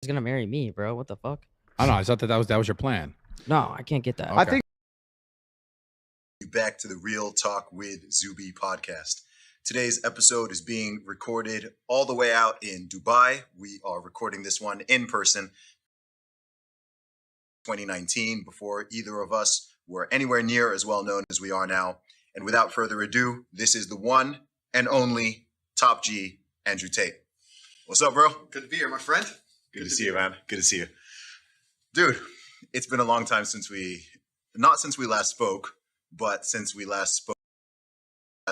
gonna marry me, bro. What the fuck? I don't know. I thought that was your plan. No, I can't get that. Okay. I think back to the Real Talk with Zuby podcast. Today's episode is being recorded all the way out in Dubai. We are recording this one in person. 2019, before either of us were anywhere near as well known as we are now. And without further ado, this is the one and only Top G, Andrew Tate. What's up, bro? good to be here, my friend. Good to see you, man. Good to see you. Dude, it's been a long time not since we last spoke, but since we last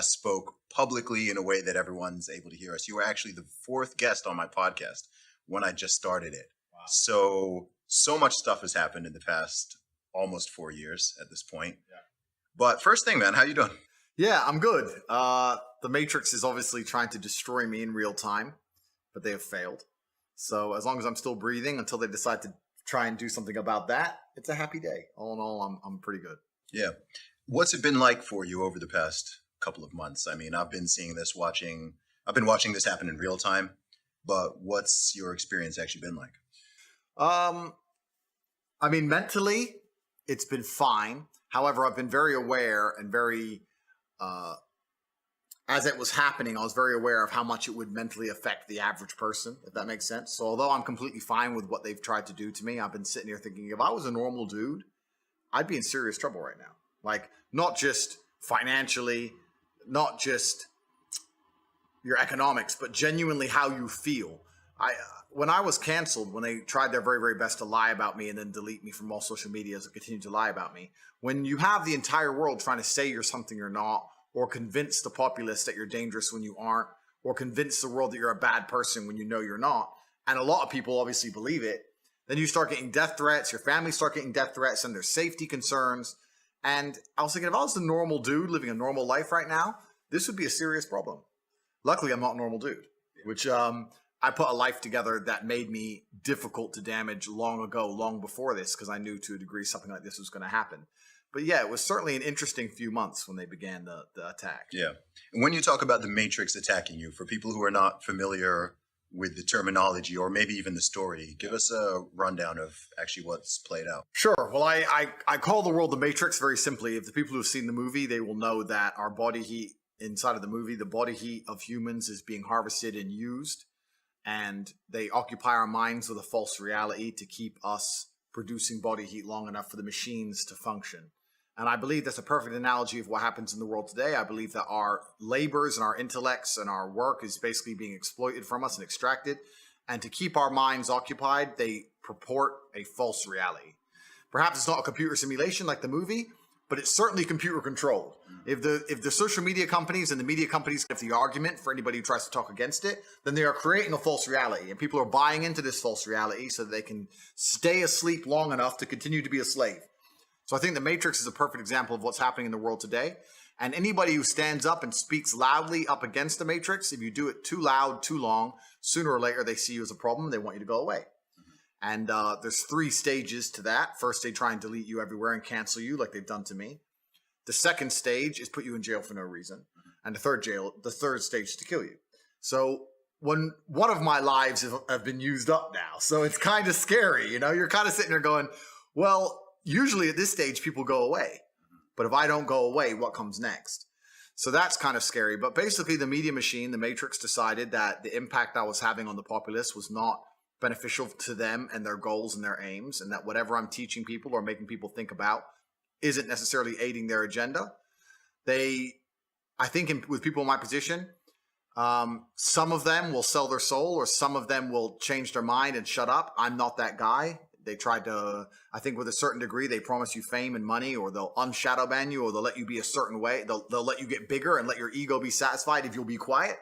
spoke publicly in a way that everyone's able to hear us. You were actually the fourth guest on my podcast when I just started it. Wow. So much stuff has happened in the past almost 4 years at this point. Yeah. But first thing, man, how you doing? Yeah, I'm good. The Matrix is obviously trying to destroy me in real time, but they have failed. So as long as I'm still breathing until they decide to try and do something about that, it's a happy day. All in all, I'm pretty good. Yeah. What's it been like for you over the past couple of months? I mean, I've been watching this happen in real time, but what's your experience actually been like? I mean, mentally, it's been fine. However, I've been very aware and very, as it was happening, I was very aware of how much it would mentally affect the average person, if that makes sense. So although I'm completely fine with what they've tried to do to me, I've been sitting here thinking, if I was a normal dude, I'd be in serious trouble right now. Like, not just financially, not just your economics, but genuinely how you feel. When I was canceled, when they tried their very, very best to lie about me and then delete me from all social medias and continue to lie about me, when you have the entire world trying to say you're something you're not, or convince the populace that you're dangerous when you aren't, or convince the world that you're a bad person when you know you're not, and a lot of people obviously believe it, then you start getting death threats, your family start getting death threats, and there's safety concerns. And I was thinking, if I was a normal dude living a normal life right now, this would be a serious problem. Luckily, I'm not a normal dude, which I put a life together that made me difficult to damage long ago, long before this, because I knew to a degree something like this was going to happen. But yeah, it was certainly an interesting few months when they began the attack. Yeah. And when you talk about the Matrix attacking you, for people who are not familiar with the terminology or maybe even the story, give us a rundown of actually what's played out. Sure. Well, I call the world the Matrix very simply. If the people who have seen the movie, they will know that our body heat inside of the movie, the body heat of humans is being harvested and used. And they occupy our minds with a false reality to keep us producing body heat long enough for the machines to function. And I believe that's a perfect analogy of what happens in the world today. I believe that our labors and our intellects and our work is basically being exploited from us and extracted. And to keep our minds occupied, they purport a false reality. Perhaps it's not a computer simulation like the movie, but it's certainly computer controlled. If the social media companies and the media companies have the argument for anybody who tries to talk against it, then they are creating a false reality. And people are buying into this false reality so that they can stay asleep long enough to continue to be a slave. So I think the Matrix is a perfect example of what's happening in the world today. And anybody who stands up and speaks loudly up against the Matrix, if you do it too loud, too long, sooner or later they see you as a problem. They want you to go away. And there's 3 stages to that. First, they try and delete you everywhere and cancel you like they've done to me. The second stage is put you in jail for no reason. And the third stage is to kill you. So one of my lives have been used up now. So it's kind of scary. You know, you're kind of sitting there going, well, usually at this stage, people go away. But if I don't go away, what comes next? So that's kind of scary. But basically, the media machine, the Matrix, decided that the impact I was having on the populace was not beneficial to them and their goals and their aims, and that whatever I'm teaching people or making people think about isn't necessarily aiding their agenda. I think with people in my position, some of them will sell their soul, or some of them will change their mind and shut up. I'm not that guy. They tried to, I think with a certain degree, they promise you fame and money, or they'll unshadow ban you, or they'll let you be a certain way. They'll let you get bigger and let your ego be satisfied if you'll be quiet.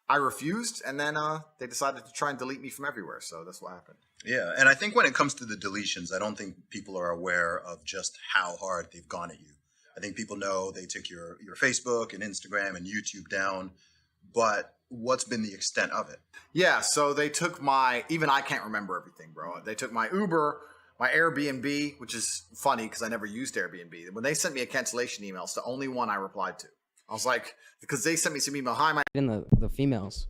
I refused, and then they decided to try and delete me from everywhere. So that's what happened. Yeah, and I think when it comes to the deletions, I don't think people are aware of just how hard they've gone at you. I think people know they took your Facebook and Instagram and YouTube down, but what's been the extent of it? Yeah, so they took even I can't remember everything, bro. They took my Uber, my Airbnb, which is funny because I never used Airbnb. When they sent me a cancellation email, it's the only one I replied to. I was like, because they sent me some email, hi, In the females.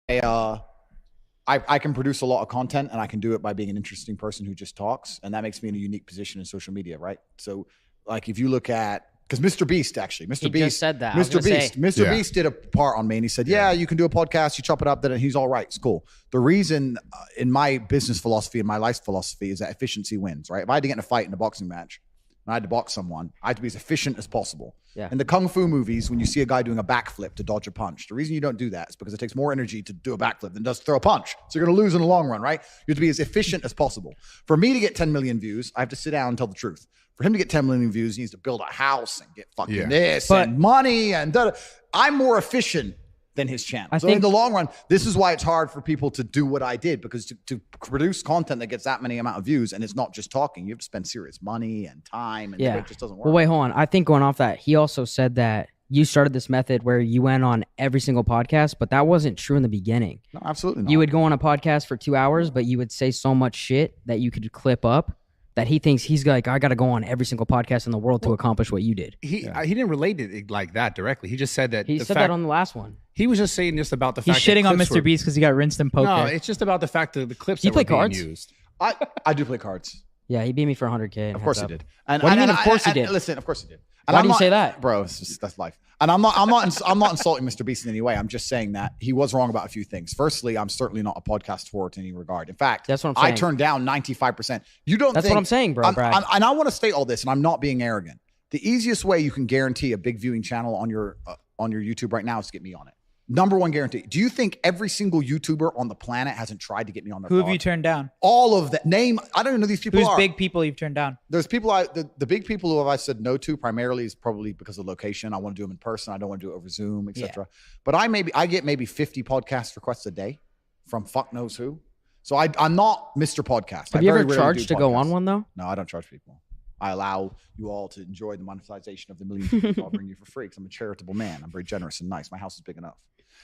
I I can produce a lot of content, and I can do it by being an interesting person who just talks, and that makes me in a unique position in social media, right? So, like, if you look at, because Mr. Beast, actually, He just said that. I was Mr. gonna Beast, say. Mr. Yeah. Beast did a part on me, and he said, "Yeah, you can do a podcast, you chop it up, then he's all right, it's cool." The reason, in my business philosophy and my life philosophy, is that efficiency wins, right? If I had to get in a fight in a boxing match, and I had to box someone, I had to be as efficient as possible. Yeah. In the kung fu movies, when you see a guy doing a backflip to dodge a punch, the reason you don't do that is because it takes more energy to do a backflip than it does to throw a punch. So you're going to lose in the long run, right? You have to be as efficient as possible. For me to get 10 million views, I have to sit down and tell the truth. For him to get 10 million views, he needs to build a house and get fucking this and money and da-da. I'm more efficient than his channel. So in the long run, this is why it's hard for people to do what I did, because to produce content that gets that many amount of views, and it's not just talking, you have to spend serious money and time, and it just doesn't work. Well, wait, hold on. I think going off that, he also said that you started this method where you went on every single podcast, but that wasn't true in the beginning. No, absolutely not. You would go on a podcast for 2 hours, but you would say so much shit that you could clip up that he thinks he's like, I got to go on every single podcast in the world to accomplish what you did. He didn't relate it like that directly. He just said that. He said that on the last one. He was just saying just about the He's fact that shitting on clips Mr. were- Beast because he got rinsed in poker. No, it's just about the fact that the clips Do you that were play cards? being used. I do play cards. Yeah, he beat me for 100K. Of course he did. And What do you and- mean, of course he and- did? Listen, of course he did. And Why I'm do you not- say that? Bro, it's just, that's life. And I'm not insulting Mr. Beast in any way. I'm just saying that he was wrong about a few things. Firstly, I'm certainly not a podcast whore in any regard. In fact, That's what I'm I saying. turned down 95%. You don't That's think, what I'm saying, bro, Brad. and I want to state all this, and I'm not being arrogant. The easiest way you can guarantee a big viewing channel on your YouTube right now is to get me on it. Number one guarantee. Do you think every single YouTuber on the planet hasn't tried to get me on their Who have pod? you turned down? All of that. Name, I don't even know who these people Who's are. big people you've turned down? There's people the big people who I said no to primarily is probably because of location. I want to do them in person. I don't want to do it over Zoom, etc. But I get maybe 50 podcast requests a day from fuck knows who. So I'm not Mr. Podcast. Have you ever charged to go on one though? No, I don't charge people. I allow you all to enjoy the monetization of the millions of people offering you for free because I'm a charitable man. I'm very generous and nice. My house is big enough.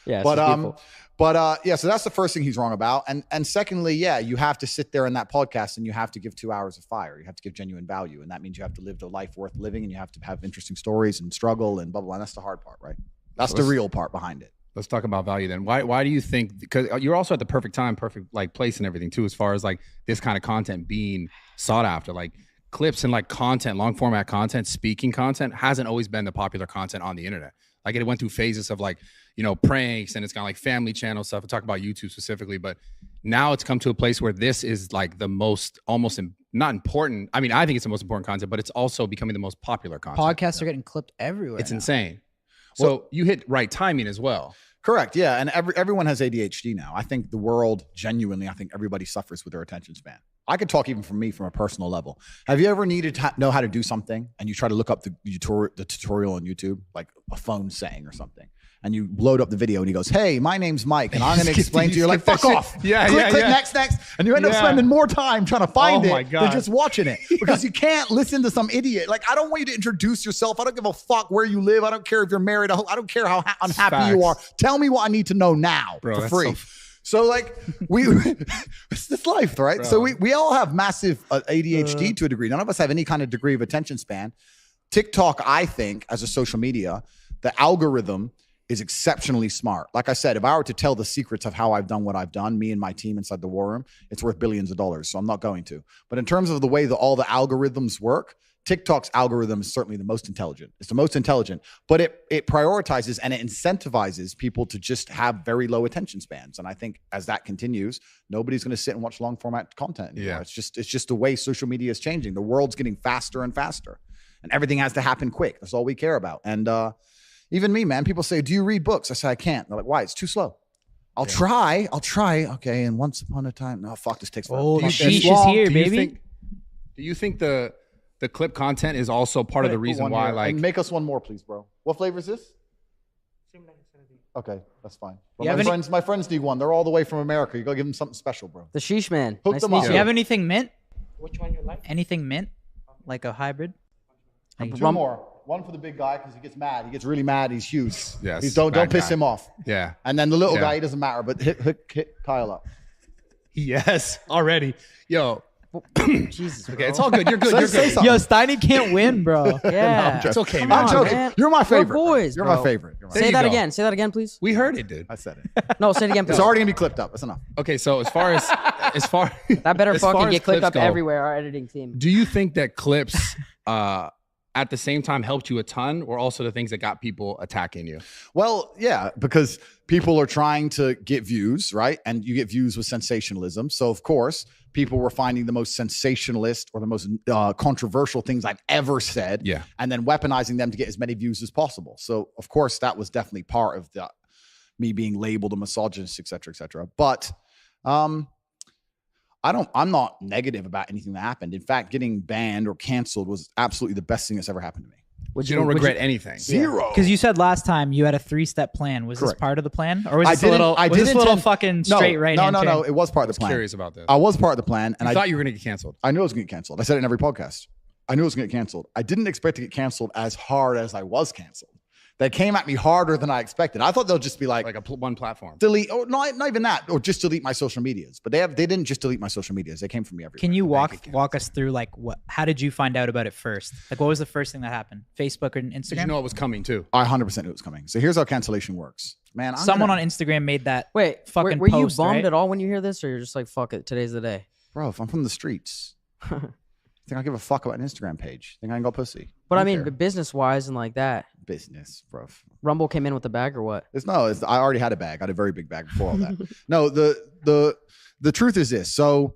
Yeah. But so that's the first thing he's wrong about. And secondly, you have to sit there in that podcast and you have to give 2 hours of fire. You have to give genuine value. And that means you have to live a life worth living, and you have to have interesting stories and struggle and blah, blah, blah. And that's the hard part, right? That's the real part behind it. Let's talk about value then. Why do you think, because you're also at the perfect time, perfect like place and everything too, as far as like this kind of content being sought after, like clips and like content, long format content, speaking content hasn't always been the popular content on the internet. Like it went through phases of like, pranks, and it's kind of like family channel stuff. We'll talk about YouTube specifically, but now it's come to a place where this is like the most not important. I mean, I think it's the most important content, but it's also becoming the most popular content. Podcasts are getting clipped everywhere. It's now. insane. So you hit right timing as well. Correct. Yeah. And everyone has ADHD now. I think the world genuinely, I think everybody suffers with their attention span. I could talk even from me from a personal level. Have you ever needed to know how to do something and you try to look up the tutorial on YouTube, like a phone saying or something, and you load up the video and he goes, "Hey, my name's Mike and I'm going to explain to you." You're like, "Fuck off." Click next. And you end up spending more time trying to find it than just watching it because you can't listen to some idiot. Like, I don't want you to introduce yourself. I don't give a fuck where you live. I don't care if you're married. I don't care how unhappy you are. Tell me what I need to know now for free. So like it's this life, right? Bro. So we all have massive ADHD to a degree. None of us have any kind of degree of attention span. TikTok, I think, as a social media, the algorithm is exceptionally smart. Like I said, if I were to tell the secrets of how I've done what I've done, me and my team inside the war room, it's worth billions of dollars. So I'm not going to. But in terms of the way that all the algorithms work, TikTok's algorithm is certainly the most intelligent. It's the most intelligent, but it prioritizes and it incentivizes people to just have very low attention spans. And I think as that continues, nobody's going to sit and watch long format content anymore. Yeah. It's just the way social media is changing. The world's getting faster and faster, and everything has to happen quick. That's all we care about. And even me, man, people say, "Do you read books?" I say, "I can't." They're like, "Why? It's too slow." I'll try. Okay. And once upon a time, no, fuck, this takes forever. Oh, the sheesh is here, baby. Do you think the clip content is also part of the reason why, like, and make us one more, please, bro. What flavor is this? Okay, that's fine. My friends need one. They're all the way from America. You gotta give them something special, bro. The sheesh man. Hook them up. Do you have anything mint? Which one you like? Anything mint? Like a hybrid? Two more. One for the big guy because he gets mad. He gets really mad. He's huge. Yes. Don't piss him off. Yeah. And then the little guy, he doesn't matter. But hit Kyle up. Yes. Already. Yo. Jesus, bro. Okay, it's all good. You're good. Say- You're say good. something. Yo, Steiny can't win, bro. Yeah. It's okay, Come man. I'm on, joking. man. You're my We're favorite. boys, You're bro. my favorite. You're my There Say you that go. again. Say that again, please. We heard it, dude. I said it. No, say it again, please. It's already gonna be clipped up. That's enough. Okay, so as far That better as far fucking as get clipped clips up go, everywhere. Our editing team. Do you think that clips at the same time helped you a ton, or also the things that got people attacking you? Well, yeah, because people are trying to get views, right? And you get views with sensationalism. So, of course, people were finding the most sensationalist or the most controversial things I've ever said, Yeah. and then weaponizing them to get as many views as possible. So, of course, that was definitely part of me being labeled a misogynist, et cetera, et cetera. But I'm not negative about anything that happened. In fact, getting banned or canceled was absolutely the best thing that's ever happened to me. You don't regret anything. Zero. Because you said last time you had a 3-step plan. Was Correct. this part of the plan, or was I this a little? didn't- Was this a little intend- fucking straight right? No. It was part of the plan. Curious about this. I was part of the plan, and I I thought you were gonna get canceled. I knew it was going to get canceled. I said it in every podcast. I knew it was going to get canceled. I didn't expect to get canceled as hard as I was canceled. They came at me harder than I expected. I thought they'll just be like One platform. delete, or not even that, or just delete my social medias. But they didn't just delete my social medias. They came from me everywhere. Can you walk us through like what? How did you find out about it first? Like, what was the first thing that happened? Facebook or Instagram? Did you know it was coming too? I 100% knew it was coming. So here's how cancellation works, man. Someone on Instagram made that. Wait, fucking were you post, bummed right? at all when you hear this, or you're just like, fuck it, today's the day? bro. If I'm from the streets, think I give a fuck about an Instagram page? Think I can go pussy? But I Don't mean, care. but business wise and like that, Business, bro. Rumble came in with the bag or what? I already had a bag. I had a very big bag before all that. No, the truth is this. So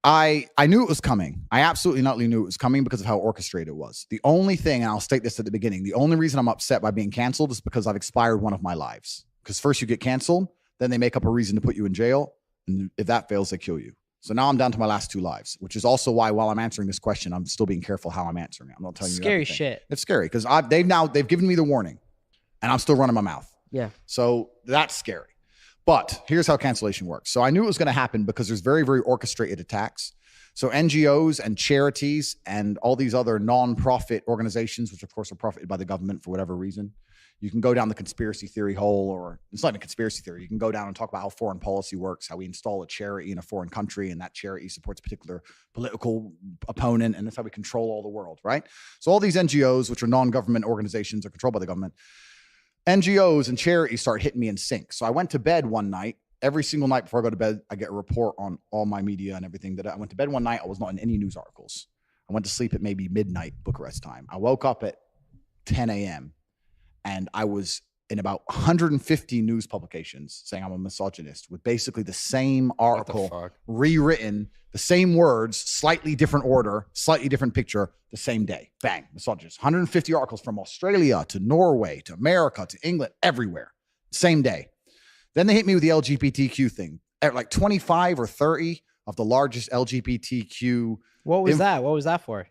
I knew it was coming. I absolutely not knew it was coming because of how orchestrated it was. The only thing, and I'll state this at the beginning, the only reason I'm upset by being canceled is because I've expired one of my lives. Because first you get canceled, then they make up a reason to put you in jail, and if that fails, they kill you. So now I'm down to my last 2 lives, which is also why while I'm answering this question, I'm still being careful how I'm answering it. I'm not telling you Scary everything. shit. It's scary because they've given me the warning, and I'm still running my mouth. Yeah. So that's scary. But here's how cancellation works. So I knew it was going to happen because there's very, very orchestrated attacks. So NGOs and charities and all these other non-profit organizations, which of course are profited by the government for whatever reason, you can go down the conspiracy theory hole, or it's not even a conspiracy theory. You can go down and talk about how foreign policy works, how we install a charity in a foreign country and that charity supports a particular political opponent. And that's how we control all the world, right? So all these NGOs, which are non-government organizations, are controlled by the government. NGOs and charities start hitting me in sync. So I went to bed one night. Every single night before I go to bed, I get a report on all my media and everything. That I went to bed one night, I was not in any news articles. I went to sleep at maybe midnight Bucharest time. I woke up at 10 a.m. and I was in about 150 news publications saying I'm a misogynist with basically the same article rewritten, the same words, slightly different order, slightly different picture, the same day. Bang, misogynist. 150 articles from Australia to Norway to America to England, everywhere. Same day. Then they hit me with the LGBTQ thing. At like 25 or 30 of the largest LGBTQ. What was that? What was that for?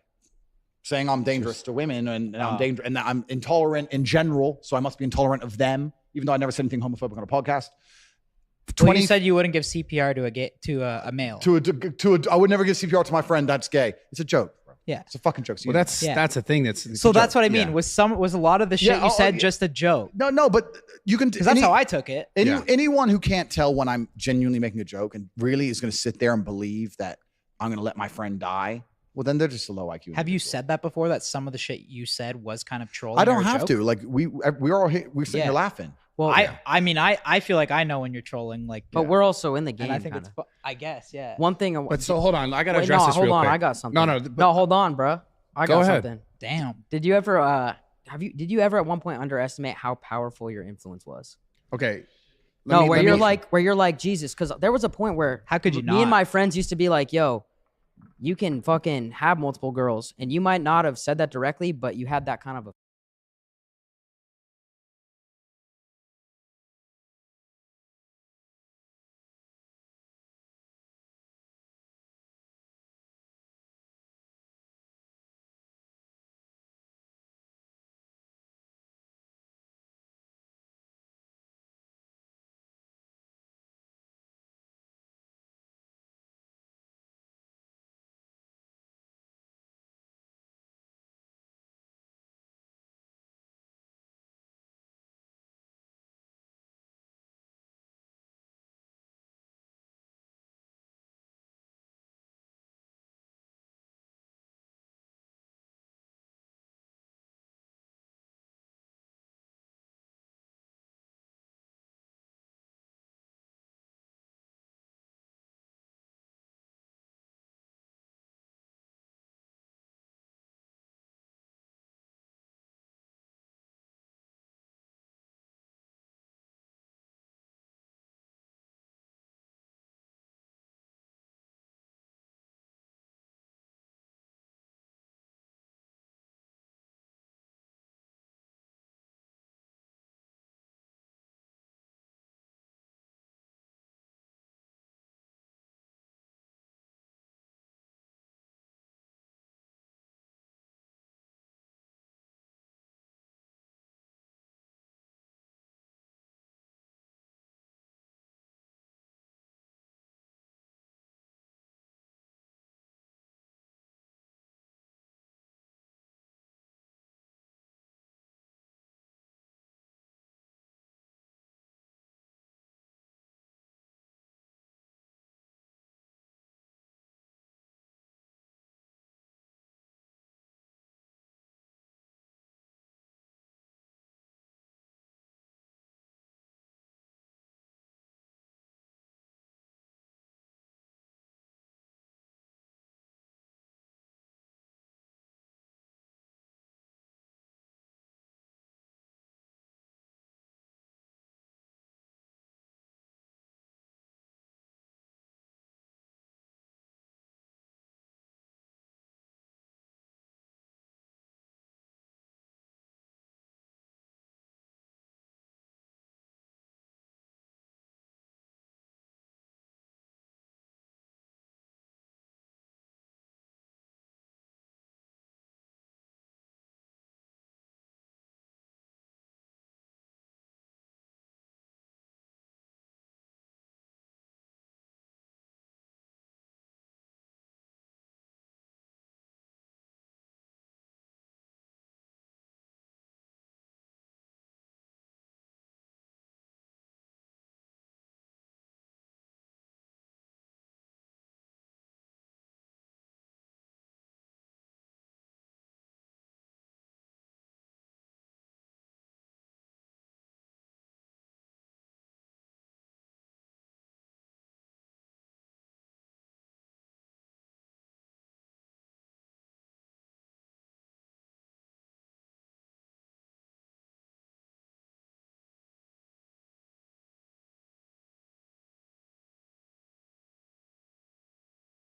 Saying I'm dangerous to women and I'm dangerous and that I'm intolerant in general, so I must be intolerant of them, even though I never said anything homophobic on a podcast. Well, you said you wouldn't give CPR to a male. I would never give CPR to my friend that's gay. It's a joke, bro. Yeah, it's a fucking joke. So well, that's a thing. So that's what I mean. Yeah. Was a lot of the shit you said just a joke? No, but you can. Because that's how I took it. Anyone who can't tell when I'm genuinely making a joke and really is going to sit there and believe that I'm going to let my friend die, well, then they're just a low IQ. Have you said that before? That some of the shit you said was kind of trolling? I don't have to. Like we're all here. We're sitting here laughing. Well, I mean, I feel like I know when you're trolling. Like, but we're also in the game. and I think kinda. it's. I guess, yeah. One thing. But so hold on, I gotta Wait, address this real hold on. quick. I got something. No, hold on, bro. I Go got ahead. something. Damn. Did you ever did you ever at one point underestimate how powerful your influence was? Okay. Where you're like Jesus, because there was a point where How could you me not? and my friends used to be like, yo, you can fucking have multiple girls, and you might not have said that directly, but you had that kind of a